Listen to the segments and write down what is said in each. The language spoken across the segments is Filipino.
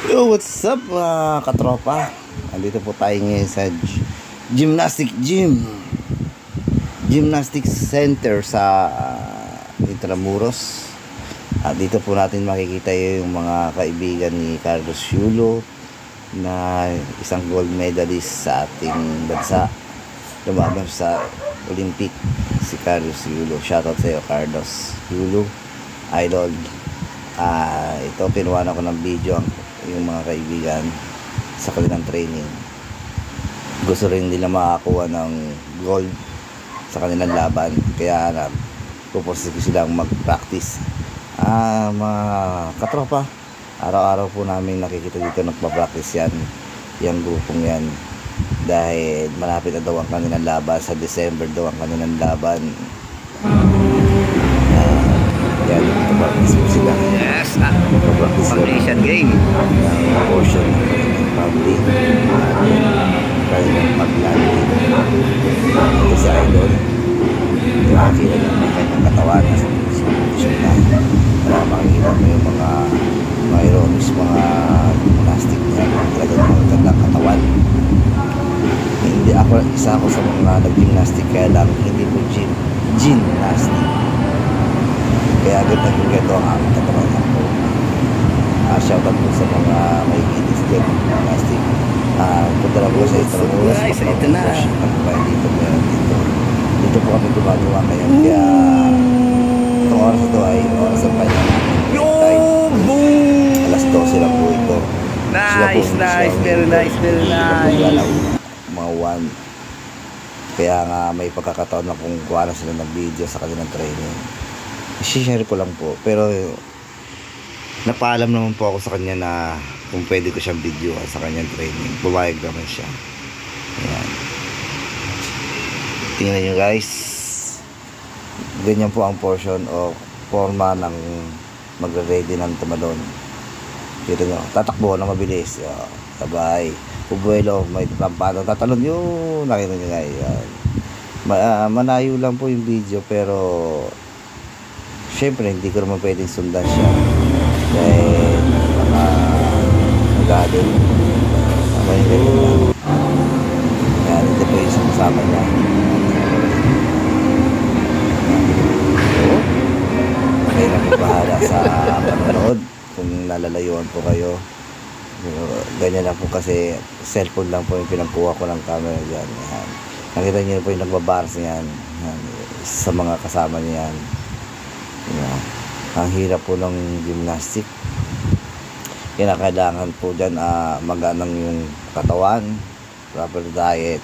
Yo, what's up mga katropa? Andito po tayo ngayon sa Gymnastic Center sa Intramuros. At dito po natin makikita yung mga kaibigan ni Carlos Yulo na isang gold medalist sa ating bansa. Lumaban sa Olympic si Carlos Yulo. Shoutout sa iyo, Carlos Yulo, idol. Ito pinuwan ako ng video yung mga kaibigan sa kanilang training. Gusto rin nila makakuha ng gold sa kanilang laban, kaya pupursige silang mag-practice. Mga katropa, araw-araw po namin nakikita dito nagpa-practice yung grupong yan, dahil malapit na daw ang kanilang laban. Sa December daw ang kanilang laban. Yan, nagpa-practice po sila. Yes, foundation game. Portion ng family kanilang paglalagay. Ito si Idol, nakakita niyo may kanyang katawan sa position na para makikita mo yung mga aerobics, mga gymnastic niya. Talagang magandang katawan. Hindi ako, isa ako sa mga nag-gymnastic, kaya lang hindi po gymnastic, kaya agad nag-gito ang aming katawan niya po. Shoutout po sa mga may kinis dyan gymnastic. Punta na po sa Intramuros. Guys, ito na. Dito po kami gumagawa ngayon. Kaya itong oras ito ay oras ng pahinga namin. Alas 12 lang po ito. Nice, very nice. Mga 1. Kaya nga may pagkakataon na kung kuha na sila ng video sa kanilang training. I-share ko lang po. Pero napaalam naman po ako sa kanya na kung pwede ko siyang videohan sa kanyang training. Bumayag naman siya. Ayan. Tingnan nyo guys. Ganyan po ang portion o forma ng magre-ready ng tumalon. Kita nyo, tatakbo na mabilis. Sabay. Pubuelo, may pampano tatalon yun. Nakita nyo guys. Manayo lang po yung video, pero syempre hindi ko naman pwedeng sundan siya. Dahil nag-adil. Tama yung ganyan lang. Yan, ito po yung kasama niya. Okay na po bahala sa panonood kung nalalayuan po kayo. Ganyan lang po kasi cellphone lang po yung pinagkuha ko ng camera dyan. Yan. Nakita niyo po yung nagbabars niyan. Yan. Sa mga kasama niya yan. Yan. Ang hirap po ng gymnastic. Kailangan po dyan maganang yung katawan, proper diet.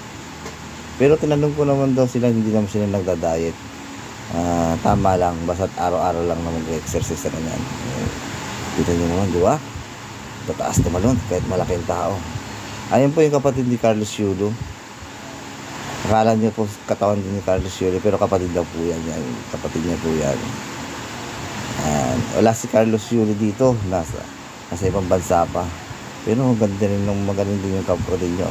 Pero tinanong ko naman daw sila, hindi naman sila nagda-diet. Tama lang, basta't araw-araw lang na mag-exercise na ganyan. Kita nyo naman, di ba? Tataas tumalon kahit malaking tao. Ayan po yung kapatid ni Carlos Yulo. Akala niyo po katawan din ni Carlos Yulo, pero kapatid daw po yan. Kapatid niya po yan. Wala si Carlos Yulo dito, nasa ibang bansa pa, pero maganda rin magaling din yung kapatid niya.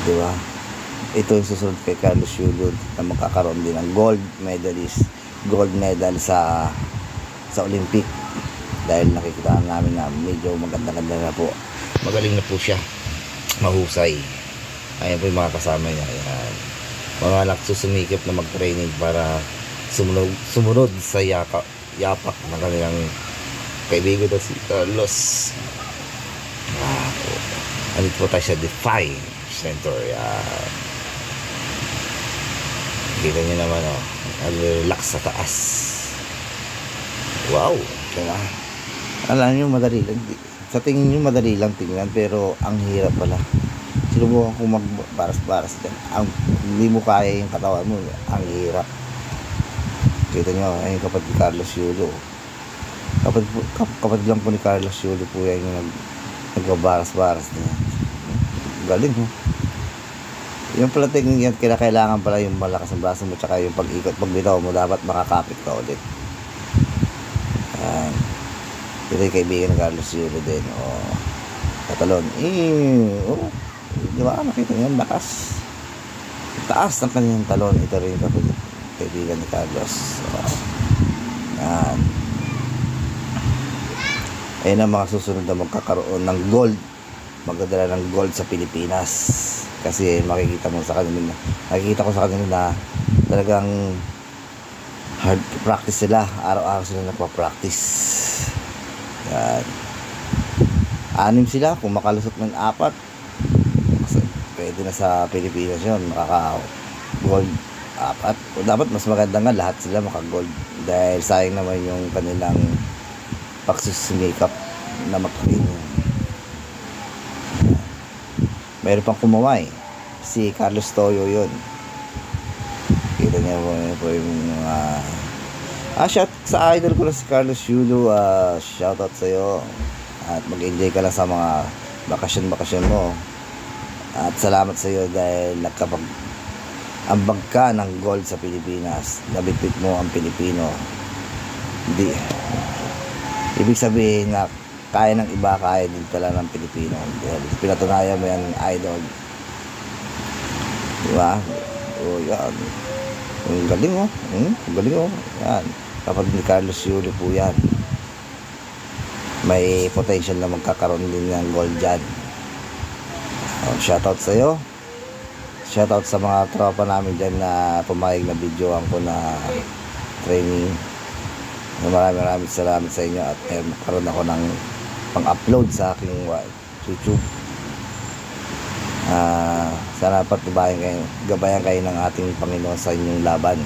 Diba? Ito yung susunod kay Carlos Yulo na magkakaroon din ng gold medal sa Olympic, dahil nakikita namin na medyo maganda-ganda na po, magaling na po siya, mahusay. Ayan po yung mga kasama niya. Ayan. Mga nagsusumikip na mag-training para sumunod sa yapak ng kanilang kaibigan na si Carlos. Andito po tayo sa Defy Center. Kita nyo naman, relax sa taas. Wow, diba? Alam nyo, madali lang. Sa tingin nyo madali lang tingnan, pero ang hirap pala. Sinubukan kong magbaras-baras dyan. Hindi mo kaya yung katawan mo, ang hirap. Kita nyo, ayun kapatid ni Carlos Yulo. Kapatid lang po ni Carlos Yulo po yan yung nagbabaras-baras niya. Galing ho. Yung pala technique yan, kailangan pala yung malakas ang braso mo, tsaka yung pag-ikot, pag bitaw mo, dapat makakapit ka ulit. Ayan. Ito yung kaibigan ni Carlos Yulo din. Katalon. Di ba? Nakita nyo, lakas. Taas ng kanyang talon. Ito rin yung kaibigan ni Carlos. Yan. Ayun ang mga susunod na magkakaroon ng gold, magdadala ng gold sa Pilipinas. Kasi makikita ko sa kanila na talagang hard practice sila, araw-araw sila nagpa-practice. Yan. 6 sila, kung makalusot ng 4, pwede na sa Pilipinas yun, makaka-gold 4. Dapat mas maganda nga lahat sila maka-gold, dahil sayang naman yung kanilang pagsusumikap na magkakin. Meron pang kumaway, si Carlos Toyo yun. Kita niya po yung mga shout sa idol ko na si Carlos Yulo. Shout out sa'yo, at mag-enjoy ka lang sa mga bakasyon mo, at salamat sa'yo dahil ambag ka ng gold sa Pilipinas. Nabitbit mo ang Pilipino. Hindi ibig sabihin na kaya ng iba, kaya din pala ng Pilipino. Pinatunayan mo yan, idol. Diba? O yan, ang galing ang galing yan. Kapag ni Carlos Yulo po yan, may potential na magkakaroon din ng gold dyan. Shoutout sa'yo, shoutout sa mga tropa namin dyan na pumayag na videoan ko na training. Maraming salamat sa inyo, at magkaroon ako ng pang-upload sa aking YouTube. Sana gabayan kayo ng ating Panginoon sa inyong laban,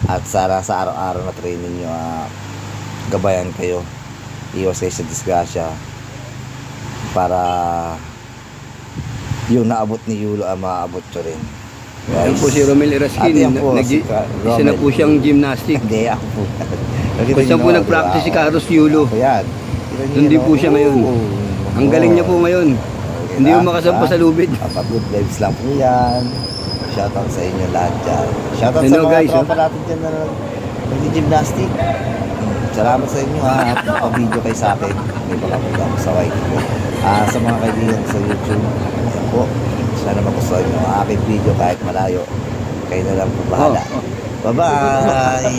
at sana sa araw-araw na training nyo, gabayan kayo, iwas kayo sa disgrasya, para yung naabot ni Yulo maabot nyo rin. Yan po si Romel Eraskin. Isa na po siyang gymnastic. Hindi, ako po. Kung saan po nag-practice si Carlos Yulo. Ayan. Hindi po siya ngayon. Ang galing niya po ngayon. Hindi mo makasampa sa lubid. Good vibes lang po yan. Shoutout sa inyo lahat dyan. Shoutout sa mga guys, tropa natin dyan na nag-gymnastic. Salamat sa inyo, at pa-video kayo sa akin. May pakapunta ako sa YT ko. Sa mga kaibigan sa YouTube, yan po. Sana magustuhan nyo ang aking video kahit malayo. Kayo na lang po bahala. Bye-bye!